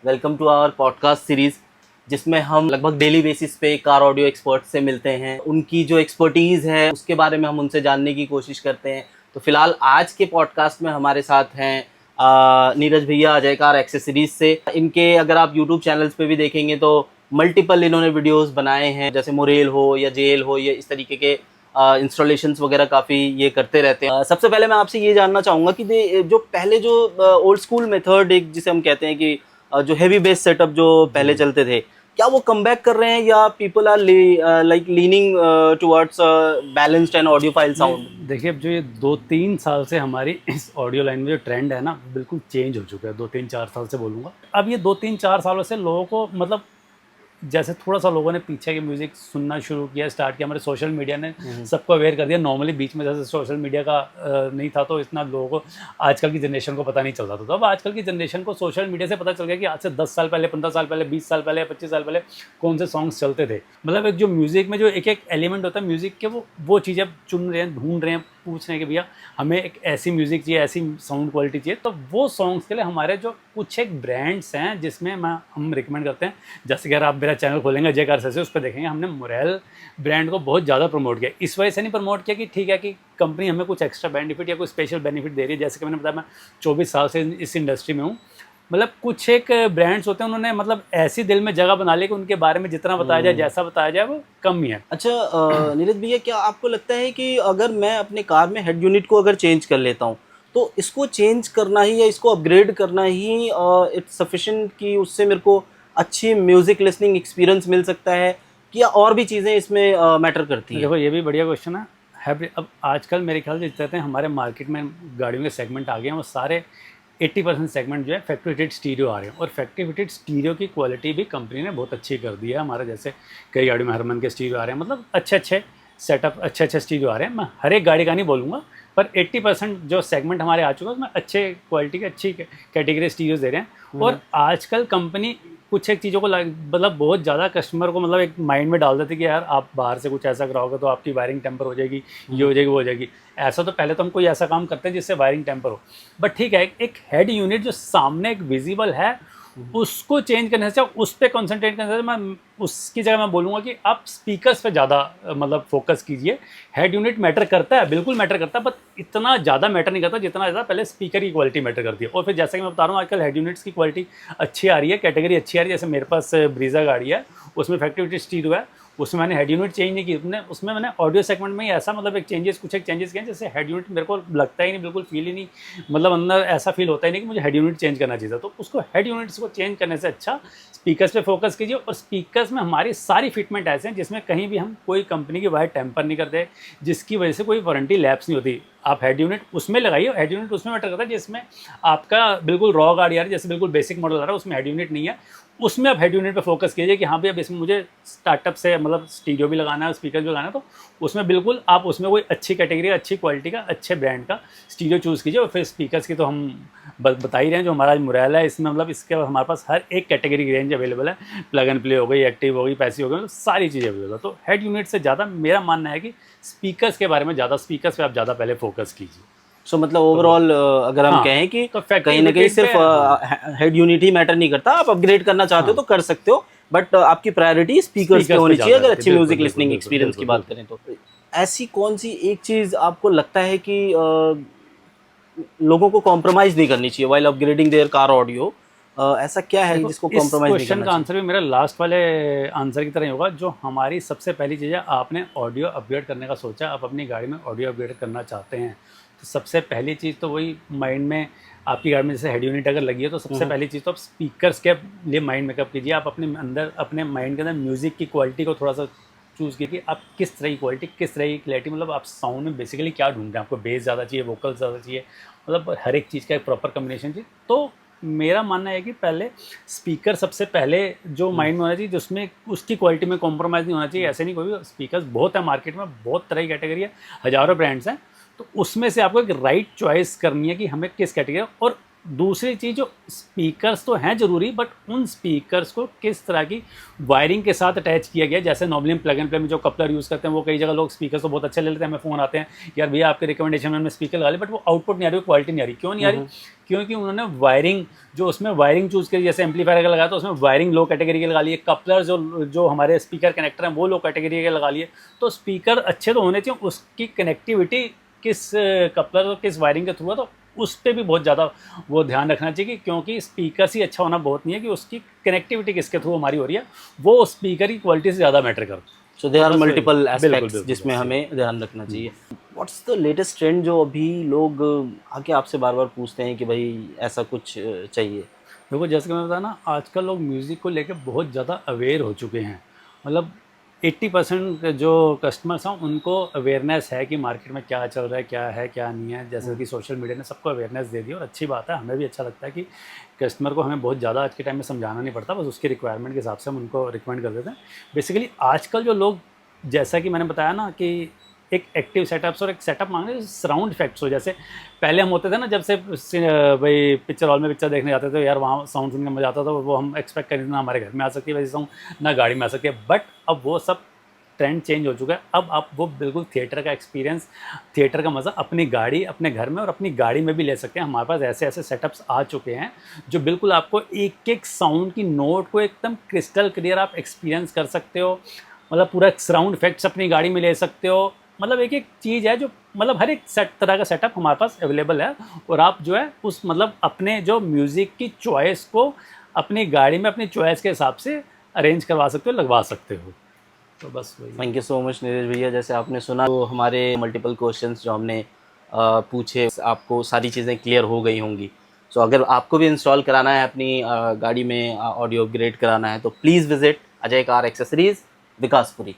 Welcome to our podcast series, जिसमें हम लगभग डेली बेसिस पे कार ऑडियो एक्सपर्ट से मिलते हैं। उनकी जो एक्सपर्टीज़ है उसके बारे में हम उनसे जानने की कोशिश करते हैं। तो फिलहाल आज के पॉडकास्ट में हमारे साथ हैं नीरज भैया, अजय कार एक्सेसरीज से। इनके अगर आप यूट्यूब चैनल्स पे भी देखेंगे तो मल्टीपल इन्होंने वीडियोस बनाए हैं, जैसे मोरेल हो या जेल हो, या इस तरीके के इंस्टॉलेशंस वगैरह काफ़ी ये करते रहते हैं। सबसे पहले मैं आपसे ये जानना चाहूँगा कि जो पहले जो ओल्ड स्कूल मेथड, एक जिसे हम कहते हैं कि जो हेवी बेस सेटअप जो पहले चलते थे, क्या वो कम बैक कर रहे हैं या people are like leaning towards balanced and audio file sound? देखिए, अब जो ये 2-3 साल से हमारी इस ऑडियो लाइन में जो ट्रेंड है ना, बिल्कुल चेंज हो चुका है। 2-3-4 साल से बोलूँगा। अब ये 2-3-4 सालों से लोगों को मतलब जैसे थोड़ा सा लोगों ने पीछे की म्यूज़िक सुनना शुरू किया, स्टार्ट किया। हमारे सोशल मीडिया ने सबको अवेयर कर दिया। नॉर्मली बीच में जैसे सोशल मीडिया का नहीं था, तो इतना लोगों को, आजकल की जनरेशन को पता नहीं चलता था। तो अब आजकल की जनरेशन को सोशल मीडिया से पता चल गया कि आज से 10 साल पहले, 15 साल पहले, 20 साल पहले, 25 साल पहले कौन से सॉन्ग्स चलते थे। मतलब एक जो म्यूज़िक में जो एक एक एलिमेंट होता है म्यूज़िक के, वो चीज़ें चुन रहे हैं, ढूंढ रहे हैं, पूछ रहे हैं कि भैया हमें एक ऐसी म्यूज़िक चाहिए, ऐसी साउंड क्वालिटी चाहिए। तो वो सॉन्ग्स के लिए हमारे जो कुछ एक ब्रांड्स हैं जिसमें हम रिकमेंड करते हैं। जैसे कि अगर आप मेरा चैनल खोलेंगे अजय कार से, उस पर देखेंगे हमने मोरेल ब्रांड को बहुत ज़्यादा प्रमोट किया। इस वजह से नहीं प्रमोट किया कि ठीक है कि कंपनी हमें कुछ एक्स्ट्रा बेनिफिट या कुछ स्पेशल बेनिफिट दे रही है। जैसे कि मैंने बताया, मैं 24 साल से इस इंडस्ट्री में हूँ। मतलब कुछ एक ब्रांड्स होते हैं, उन्होंने मतलब ऐसी दिल में जगह बना ली कि उनके बारे में जितना बताया जाए, जैसा बताया जाए, वो कम ही है। अच्छा नीरज भैया, क्या आपको लगता है कि अगर मैं अपने कार में हेड यूनिट को अगर चेंज कर लेता हूँ, तो इसको चेंज करना ही या इसको अपग्रेड करना ही इट्स सफिशिएंट कि उससे मेरे को अच्छी म्यूज़िक लिसनिंग एक्सपीरियंस मिल सकता है, कि या और भी चीज़ें इसमें मैटर करती हैं? देखो, ये भी बढ़िया क्वेश्चन है। अब आजकल मेरे ख्याल से जितने हमारे मार्केट में गाड़ियों के सेगमेंट आ गए हैं, वो सारे 80% सेगमेंट जो है फैक्ट्री फिटेड स्टीरियो आ रहे हैं। और फैक्ट्री फिटेड स्टीरियो की क्वालिटी भी कंपनी ने बहुत अच्छी कर दी है। हमारे जैसे कई गाड़ियों में हरमन के स्टीरियो आ रहे हैं, मतलब अच्छे सेटअप, अच्छे स्टीरियो आ रहे हैं। मैं हर एक गाड़ी का नहीं बोलूँगा, पर 80% जो सेगमेंट हमारे आ चुका है उसमें अच्छे क्वालिटी के, अच्छी कैटेगरी स्टीरियोज दे रहे हैं। और आजकल कंपनी कुछ एक चीज़ों को मतलब बहुत ज़्यादा कस्टमर को मतलब एक माइंड में डाल देती है कि यार आप बाहर से कुछ ऐसा कराओगे तो आपकी वायरिंग टेम्पर हो जाएगी, ये हो जाएगी, वो हो जाएगी। ऐसा तो पहले तो हम कोई ऐसा काम करते हैं जिससे वायरिंग टेम्पर हो। बट ठीक है, एक हेड यूनिट जो सामने एक विजिबल है, उसको चेंज करने से, उस पर कॉन्सेंट्रेट करने से, मैं उसकी जगह मैं बोलूँगा कि आप स्पीकर्स पे ज़्यादा मतलब फोकस कीजिए। हेड यूनिट मैटर करता है, बिल्कुल मैटर करता है, बट इतना ज़्यादा मैटर नहीं करता जितना ज़्यादा पहले स्पीकर की क्वालिटी मैटर करती है। और फिर जैसा कि मैं बता रहा हूँ, आजकल हेड यूनिट्स की क्वालिटी अच्छी आ रही है, कैटेगरी अच्छी आ रही है। जैसे मेरे पास ब्रीजा गाड़ी है, उसमें फैक्ट्री स्टीरियो है, उसमें मैंने हेड यूनिट चेंज नहीं की। उसमें मैंने ऑडियो सेगमेंट में ही ऐसा मतलब कुछ एक चेंजेस किए, जैसे हेड यूनिट मेरे को लगता ही नहीं, बिल्कुल फील ही नहीं, मतलब अंदर ऐसा फील होता ही नहीं कि मुझे हेड यूनिट चेंज करना चाहिए। तो उसको हेड यूनिट्स को चेंज करने से अच्छा स्पीकर्स पे फोकस कीजिए। और स्पीकर्स में हमारी सारी फिटमेंट ऐसे हैं जिसमें कहीं भी हम कोई कंपनी की वायर टेम्पर नहीं करते, जिसकी वजह से कोई वारंटी लैप्स नहीं होती। आप हेड यूनिट उसमें लगाइए, हेड यूनिट उसमें मैटर करता है जिसमें आपका बिल्कुल रॉ गाड़ी आ रही है, जैसे बिल्कुल बेसिक मॉडल आ रहा है, उसमें हेड यूनिट नहीं है। उसमें आप हेड यूनिट पे फोकस कीजिए कि हाँ भाई, अब इसमें मुझे स्टार्टअप से मतलब स्टीरियो भी लगाना है, स्पीकर भी लगाना है, तो उसमें बिल्कुल आप उसमें कोई अच्छी कैटेगरी, अच्छी क्वालिटी का, अच्छे ब्रांड का स्टीरियो चूज़ कीजिए। और फिर स्पीकर्स की तो हम बता ही रहे हैं, जो हमारा मोरेल है, इसमें मतलब इसके हमारे पास हर एक कैटेगरी की रेंज अवेलेबल है। प्लग एंड प्ले हो गई, एक्टिव हो गई, पैसिव हो गई, मतलब सारी चीज़ें अवेलेबल है। तो हेड यूनिट से ज़्यादा मेरा मानना है कि स्पीकर्स के बारे में ज़्यादा, स्पीकर्स पे आप ज़्यादा पहले फोकस कीजिए। सो मतलब ओवरऑल अगर हम हाँ, कहें कि तो कहीं ना कहीं सिर्फ हेड यूनिट ही मैटर नहीं करता, आप अपग्रेड करना चाहते हो तो कर सकते हो, बट आपकी प्रायोरिटी स्पीकर्स पे होनी चाहिए अगर अच्छी म्यूजिक लिसनिंग एक्सपीरियंस की बात करें तो। ऐसी कौन सी एक चीज़ आपको लगता है कि लोगों को कॉम्प्रोमाइज़ नहीं करनी चाहिए while upgrading their car audio? ऐसा क्या है जिसको इस कॉम्प्रोमाइज़ नहीं क्वेश्चन करना का चाहिए? आंसर भी मेरा लास्ट वाले आंसर की तरह ही होगा। जो हमारी सबसे पहली चीज़ है, आपने ऑडियो अपग्रेड करने का सोचा, आप अपनी गाड़ी में ऑडियो अपग्रेड करना चाहते हैं, तो सबसे पहली चीज़ तो वही माइंड में, आपकी गाड़ी में जैसे हेड यूनिट अगर लगी है, तो सबसे पहली चीज़ तो आप स्पीकर्स के लिए माइंड मेकअप कीजिए। आप अपने अंदर, अपने माइंड के अंदर म्यूज़िक की क्वालिटी को थोड़ा सा चूज़ कीजिए। आप किस तरह की क्वालिटी, किस तरह की क्लैरिटी, मतलब आप साउंड में बेसिकली क्या ढूंढ रहे हैं। आपको बेस ज़्यादा चाहिए, वोकल ज़्यादा चाहिए, मतलब हर एक चीज़ का एक प्रॉपर कम्बिनेशन चाहिए। तो मेरा मानना है कि पहले स्पीकर सबसे पहले जो माइंड में होना चाहिए, जिसमें उसकी क्वालिटी में कॉम्प्रोमाइज़ नहीं होना चाहिए। ऐसे नहीं, कोई भी स्पीकर्स बहुत है मार्केट में, बहुत तरह की कैटेगरी है, हज़ारों ब्रांड्स हैं। तो उसमें से आपको एक राइट चॉइस करनी है कि हमें किस कैटेगरी। और दूसरी चीज़ जो स्पीकर्स तो हैं ज़रूरी, बट उन स्पीकर्स को किस तरह की वायरिंग के साथ अटैच किया गया है। जैसे नॉर्मली हम प्लग एंड प्ले में जो कपलर यूज़ करते हैं, वो कई जगह लोग स्पीकर्स तो बहुत अच्छे ले लेते हैं, हमें फ़ोन आते हैं यार भैया आपके रिकमेंडेशन में हमने स्पीकर लगा लिया, बट वो आउटपुट नहीं आ रही, वो क्वालिटी नहीं आ रही। क्यों नहीं आ रही? क्योंकि उन्होंने वायरिंग जो उसमें वायरिंग चूज़ करी, जैसे एम्पलीफायर का लगाया तो उसमें वायरिंग लो कैटेगरी के लगा लिए, कपलर जो हमारे स्पीकर कनेक्टर हैं वो लो कैटेगरी के लगा लिए। तो स्पीकर अच्छे तो होने चाहिए, उसकी कनेक्टिविटी किस कपलर और किस वायरिंग के थ्रू है, तो उस पर भी बहुत ज़्यादा वो ध्यान रखना चाहिए, क्योंकि स्पीकर ही अच्छा होना बहुत नहीं है कि उसकी कनेक्टिविटी किसके थ्रू हमारी हो रही है, वो स्पीकर की क्वालिटी से ज़्यादा मैटर करता है। सो देयर आर मल्टीपल बिल्कुल, एस्पेक्ट्स बिल्कुल, जिसमें हमें ध्यान रखना चाहिए। व्हाट्स द लेटेस्ट ट्रेंड जो अभी लोग आके आपसे बार बार पूछते हैं कि भाई ऐसा कुछ चाहिए? देखो जैसे कि मैं बताया ना, आजकल लोग म्यूज़िक को लेकर बहुत ज़्यादा अवेयर हो चुके हैं। मतलब 80% जो कस्टमर्स हैं उनको अवेयरनेस है कि मार्केट में क्या चल रहा है, क्या नहीं है। जैसे कि सोशल मीडिया ने सबको अवेयरनेस दे दी और अच्छी बात है, हमें भी अच्छा लगता है कि कस्टमर को हमें बहुत ज़्यादा आज के टाइम में समझाना नहीं पड़ता, बस उसकी रिक्वायरमेंट के हिसाब से हम उनको रिकमेंड कर देते हैं। बेसिकली आजकल जो लोग, जैसा कि मैंने बताया ना कि एक एक्टिव सेटअप्स और एक सेटअप मांगे सराउंड इफेक्ट्स हो। जैसे पहले हम होते थे ना, जब से भाई पिक्चर हॉल में पिक्चर देखने जाते थे यार, वहाँ साउंड सुनने में मजा आता था, वो हम एक्सपेक्ट करें ना हमारे घर में आ सकती है वैसे साउंड, ना गाड़ी में आ सकती है। बट अब वो सब ट्रेंड चेंज हो चुका है। अब आप वो बिल्कुल थिएटर का एक्सपीरियंस, थिएटर का मज़ा अपनी गाड़ी, अपने घर में और अपनी गाड़ी में भी ले सकते हैं। हमारे पास ऐसे ऐसे सेटअप्स आ चुके हैं जो बिल्कुल आपको एक एक साउंड की नोट को एकदम क्रिस्टल क्लियर आप एक्सपीरियंस कर सकते हो। मतलब पूरा सराउंड इफेक्ट्स अपनी गाड़ी में ले सकते हो। मतलब एक एक चीज़ है जो, मतलब हर एक तरह का सेटअप हमारे पास अवेलेबल है, और आप जो है उस मतलब अपने जो म्यूज़िक की चॉइस को अपनी गाड़ी में अपनी चॉइस के हिसाब से अरेंज करवा सकते हो, लगवा सकते हो। तो बस वही। Thank you so much Neeraj भैया। जैसे आपने सुना तो हमारे मल्टीपल क्वेश्चंस जो हमने पूछे, आपको सारी चीज़ें क्लियर हो गई होंगी। सो अगर आपको भी इंस्टॉल कराना है अपनी गाड़ी में, ऑडियो अपग्रेड कराना है, तो please visit Ajay car accessories, Vikaspuri.